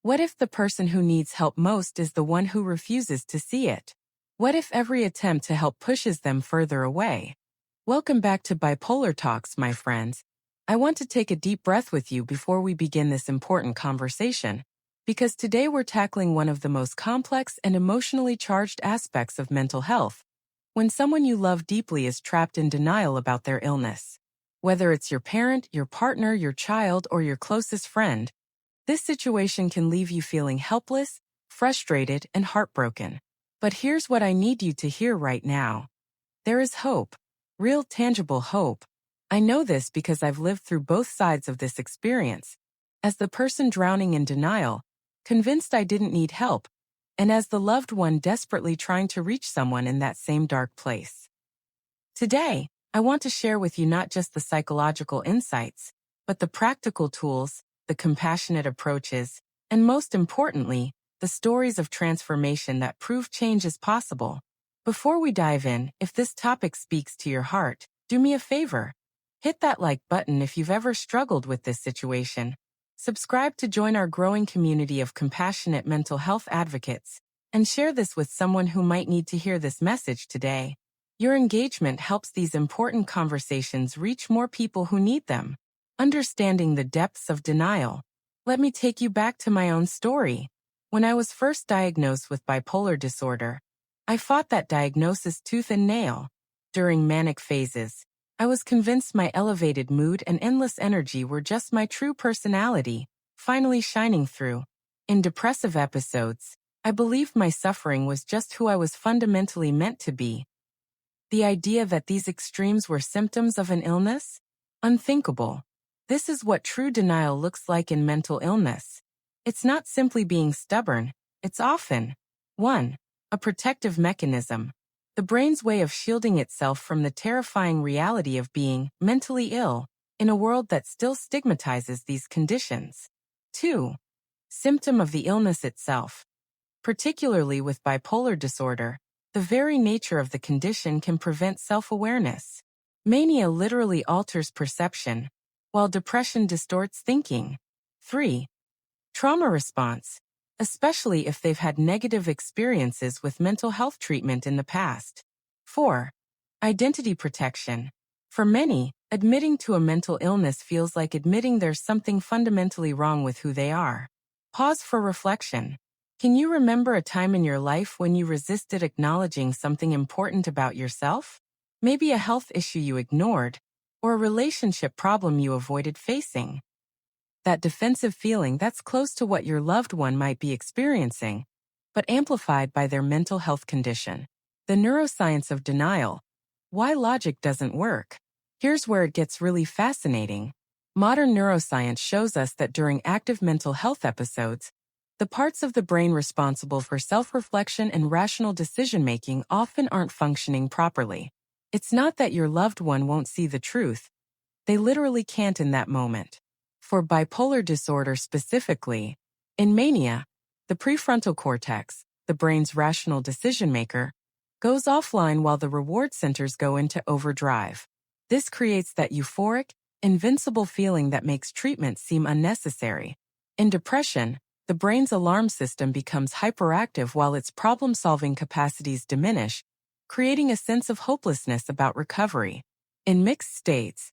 What if the person who needs help most is the one who refuses to see it? What if every attempt to help pushes them further away? Welcome back to Bipolar Talks, my friends. I want to take a deep breath with you before we begin this important conversation, because today we're tackling one of the most complex and emotionally charged aspects of mental health. When someone you love deeply is trapped in denial about their illness. Whether it's your parent, your partner, your child, or your closest friend, this situation can leave you feeling helpless, frustrated, and heartbroken. But here's what I need you to hear right now. There is hope. Real, tangible hope. I know this because I've lived through both sides of this experience. As the person drowning in denial, convinced I didn't need help, and as the loved one desperately trying to reach someone in that same dark place. Today, I want to share with you not just the psychological insights, but the practical tools, the compassionate approaches, and most importantly, the stories of transformation that prove change is possible. Before we dive in, if this topic speaks to your heart, do me a favor. Hit that like button if you've ever struggled with this situation. Subscribe to join our growing community of compassionate mental health advocates, and share this with someone who might need to hear this message today. Your engagement helps these important conversations reach more people who need them. Understanding the depths of denial. Let me take you back to my own story. When I was first diagnosed with bipolar disorder, I fought that diagnosis tooth and nail. During manic phases, I was convinced my elevated mood and endless energy were just my true personality, finally shining through. In depressive episodes, I believed my suffering was just who I was fundamentally meant to be. The idea that these extremes were symptoms of an illness? Unthinkable. This is what true denial looks like in mental illness. It's not simply being stubborn, it's often 1. A protective mechanism. The brain's way of shielding itself from the terrifying reality of being mentally ill in a world that still stigmatizes these conditions. 2. Symptom of the illness itself. Particularly with bipolar disorder, the very nature of the condition can prevent self-awareness. Mania literally alters perception, while depression distorts thinking. 3. Trauma response, especially if they've had negative experiences with mental health treatment in the past. 4. Identity protection. For many, admitting to a mental illness feels like admitting there's something fundamentally wrong with who they are. Pause for reflection. Can you remember a time in your life when you resisted acknowledging something important about yourself? Maybe a health issue you ignored, or a relationship problem you avoided facing. That defensive feeling that's close to what your loved one might be experiencing, but amplified by their mental health condition. The neuroscience of denial. Why logic doesn't work. Here's where it gets really fascinating. Modern neuroscience shows us that during active mental health episodes, the parts of the brain responsible for self-reflection and rational decision-making often aren't functioning properly. It's not that your loved one won't see the truth. They literally can't in that moment. For bipolar disorder specifically, in mania, the prefrontal cortex, the brain's rational decision-maker, goes offline while the reward centers go into overdrive. This creates that euphoric, invincible feeling that makes treatment seem unnecessary. In depression, the brain's alarm system becomes hyperactive while its problem-solving capacities diminish, creating a sense of hopelessness about recovery. In mixed states,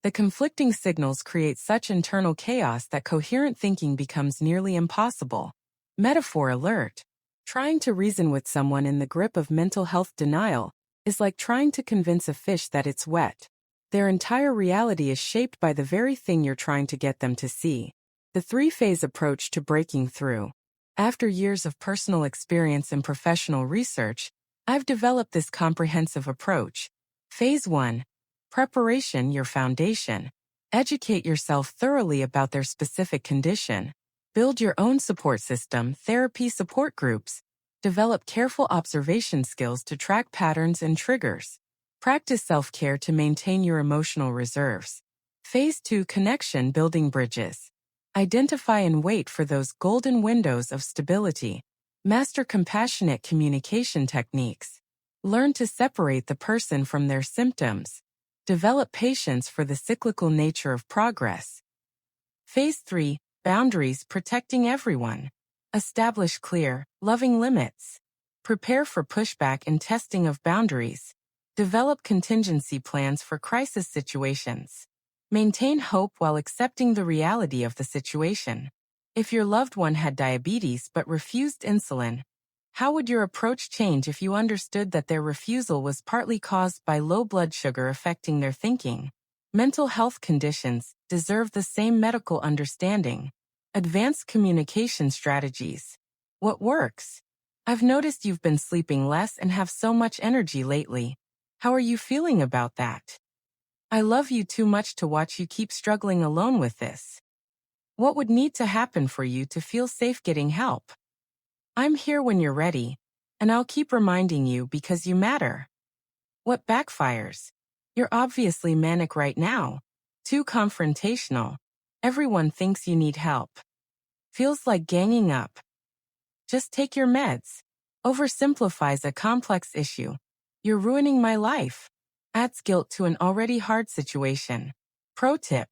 the conflicting signals create such internal chaos that coherent thinking becomes nearly impossible. Metaphor alert. Trying to reason with someone in the grip of mental health denial is like trying to convince a fish that it's wet. Their entire reality is shaped by the very thing you're trying to get them to see. The three-phase approach to breaking through. After years of personal experience and professional research, I've developed this comprehensive approach. Phase 1. Preparation, your foundation. Educate yourself thoroughly about their specific condition. Build your own support system, therapy support groups. Develop careful observation skills to track patterns and triggers. Practice self-care to maintain your emotional reserves. Phase 2. Connection, building bridges. Identify and wait for those golden windows of stability. Master compassionate communication techniques. Learn to separate the person from their symptoms. Develop patience for the cyclical nature of progress. Phase 3. Boundaries protecting everyone. Establish clear, loving limits. Prepare for pushback and testing of boundaries. Develop contingency plans for crisis situations. Maintain hope while accepting the reality of the situation. If your loved one had diabetes but refused insulin, how would your approach change if you understood that their refusal was partly caused by low blood sugar affecting their thinking? Mental health conditions deserve the same medical understanding. Advanced communication strategies. What works? I've noticed you've been sleeping less and have so much energy lately. How are you feeling about that? I love you too much to watch you keep struggling alone with this. What would need to happen for you to feel safe getting help? I'm here when you're ready, and I'll keep reminding you because you matter. What backfires? You're obviously manic right now. Too confrontational. Everyone thinks you need help. Feels like ganging up. Just take your meds. Oversimplifies a complex issue. You're ruining my life. Adds guilt to an already hard situation. Pro tip.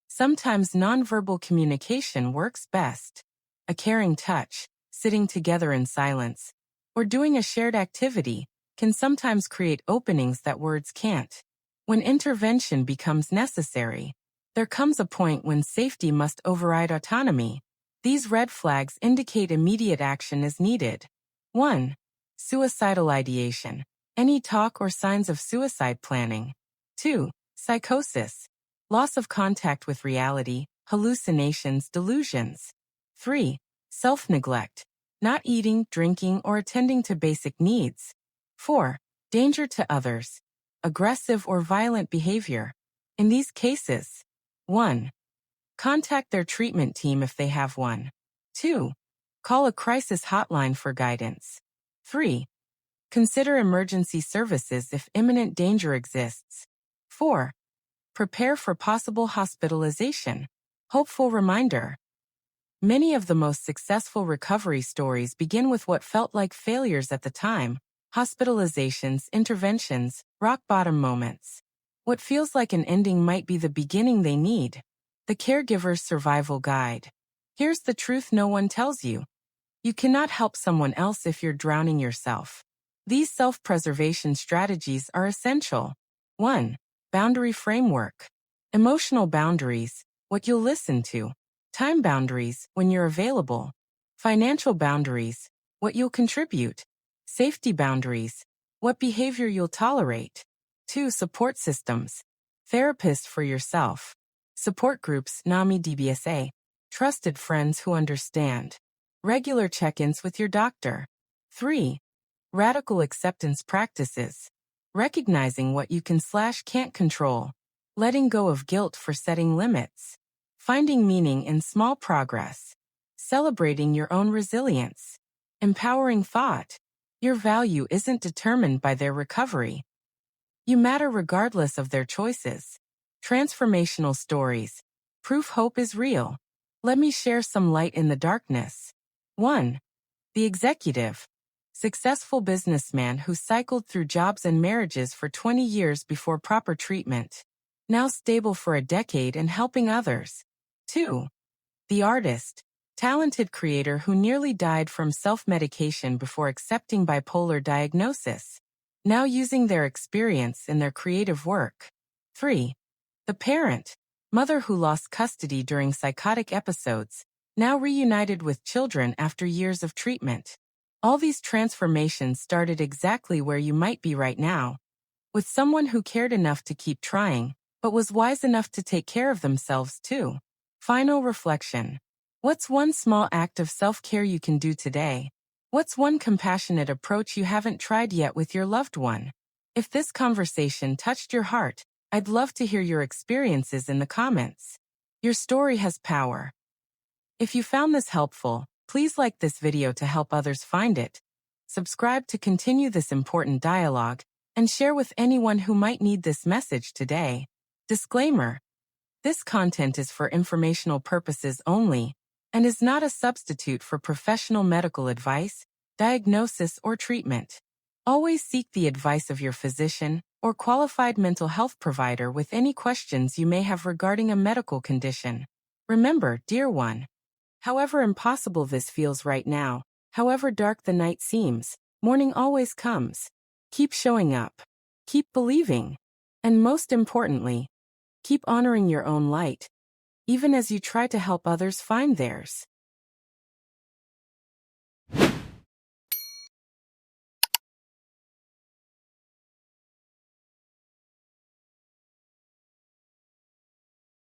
Sometimes nonverbal communication works best. A caring touch, sitting together in silence, or doing a shared activity can sometimes create openings that words can't. When intervention becomes necessary, there comes a point when safety must override autonomy. These red flags indicate immediate action is needed. 1. Suicidal ideation. Any talk or signs of suicide planning. 2. Psychosis. Loss of contact with reality, hallucinations, delusions. 3. Self-neglect. Not eating, drinking, or attending to basic needs. 4. Danger to others. Aggressive or violent behavior. In these cases, 1. Contact their treatment team if they have one. 2. Call a crisis hotline for guidance. 3. Consider emergency services if imminent danger exists. 4. Prepare for possible hospitalization. Hopeful reminder. Many of the most successful recovery stories begin with what felt like failures at the time. Hospitalizations, interventions, rock-bottom moments. What feels like an ending might be the beginning they need. The Caregiver's Survival Guide. Here's the truth no one tells you. You cannot help someone else if you're drowning yourself. These self-preservation strategies are essential. 1. Boundary framework. Emotional boundaries, what you'll listen to. Time boundaries, when you're available. Financial boundaries, what you'll contribute. Safety boundaries, what behavior you'll tolerate. 2. Support systems. Therapist for yourself. Support groups, NAMI DBSA. Trusted friends who understand. Regular check-ins with your doctor. 3. Radical acceptance practices. Recognizing what you can/can't control. Letting go of guilt for setting limits. Finding meaning in small progress. Celebrating your own resilience. Empowering thought. Your value isn't determined by their recovery. You matter regardless of their choices. Transformational stories. Proof hope is real. Let me share some light in the darkness. 1. The executive. Successful businessman who cycled through jobs and marriages for 20 years before proper treatment. Now stable for a decade and helping others. 2. The artist. Talented creator who nearly died from self-medication before accepting bipolar diagnosis. Now using their experience in their creative work. 3. The parent. Mother who lost custody during psychotic episodes, now reunited with children after years of treatment. All these transformations started exactly where you might be right now, with someone who cared enough to keep trying, but was wise enough to take care of themselves too. Final reflection. What's one small act of self-care you can do today? What's one compassionate approach you haven't tried yet with your loved one? If this conversation touched your heart, I'd love to hear your experiences in the comments. Your story has power. If you found this helpful, please like this video to help others find it. Subscribe to continue this important dialogue, and share with anyone who might need this message today. Disclaimer. This content is for informational purposes only, and is not a substitute for professional medical advice, diagnosis, or treatment. Always seek the advice of your physician or qualified mental health provider with any questions you may have regarding a medical condition. Remember, dear one, However impossible this feels right now, however dark the night seems, morning always comes. Keep showing up. Keep believing. And most importantly, keep honoring your own light, even as you try to help others find theirs.